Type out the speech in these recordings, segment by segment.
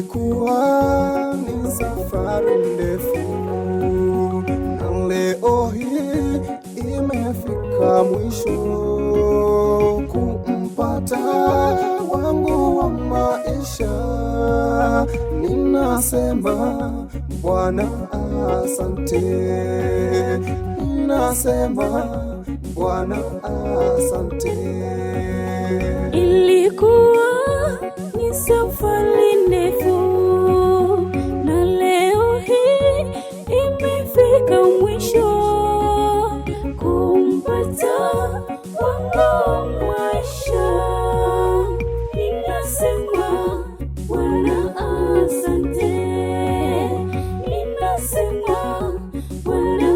Ilikuwa ni safari ndefu, na leo hii imefika mwisho. Kumpata wangu wa maisha, ninasema Bwana asante. Ninasema Bwana asante. Ilikuwa ni safari ndefu, na leo hii imefika mwisho. Kumpata wangu wa maisha, ninasema Bwana asante. Ninasema Bwana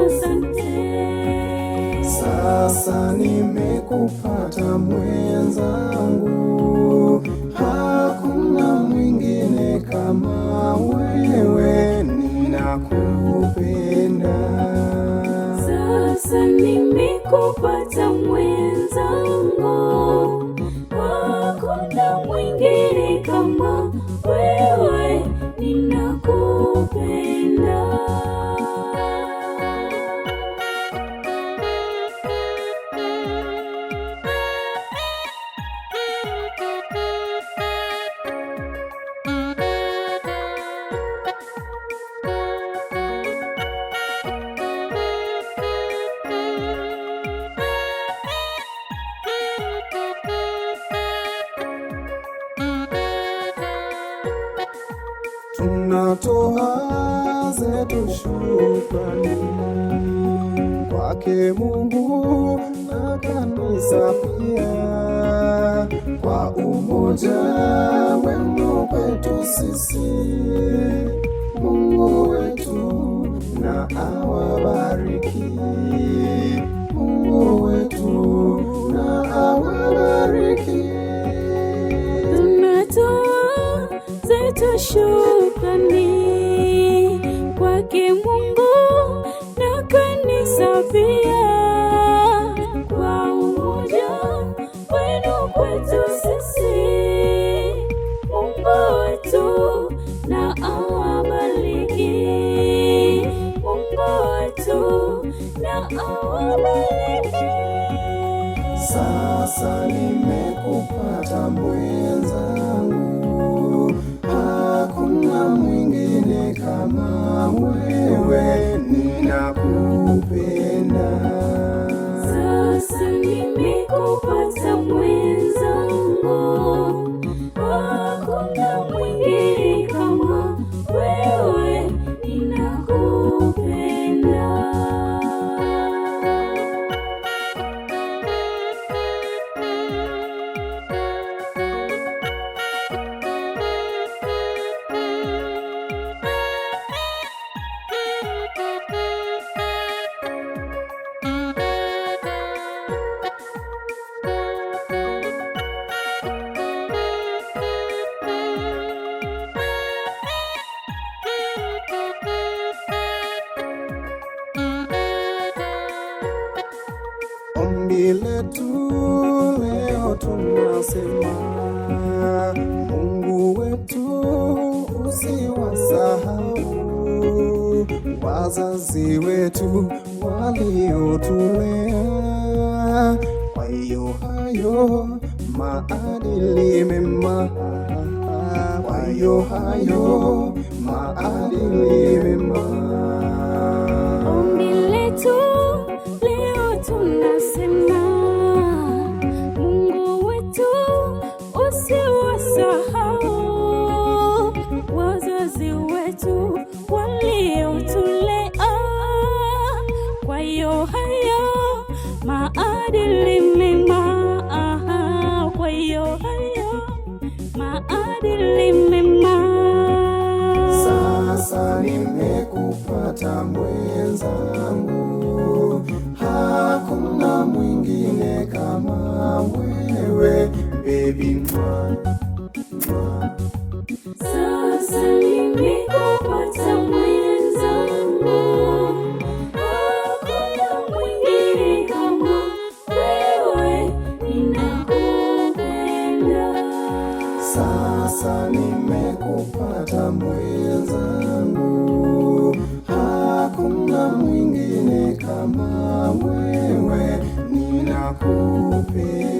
asante. Sasa nimekupata mwenzangu, hakuna mwingine kama wewe, ninakupenda. Sasa nimekupata mwenzangu, hakuna mwingine kama wewe, ninakupenda. Tunatoa zetu shukrani kwake Mungu na kanisa pia, kwa umoja wenu kwetu sisi. Mungu wetu na awabariki. Mungu wetu na awabariki. Tunatoa zetu shukrani kwake Mungu na kanisa pia, kwa umoja wenu kwetu sisi. Mungu wetu na awabariki. Mungu wetu na awabariki. Sasa nimekupata mwenzangu, hakuna mwingine kama wewe, ninakupenda. Sasa nimekupata mwenzangu, hakuna mwingine kama wewe, ninakupenda. Ombi letu leo tunasema, Mungu wetu usiwasahau wazazi wetu waliotulea. Kwa hiyo hayo maadili mema, kwa hiyo hayo maadili mema. Ombi letu leo tunasema, Mungu wetu usiwasahau wazazi wetu waliotulea. Kwa hiyo hayo maadili mema, kwa hiyo hayo maadili mema. Sasa nimekupa nakupenda.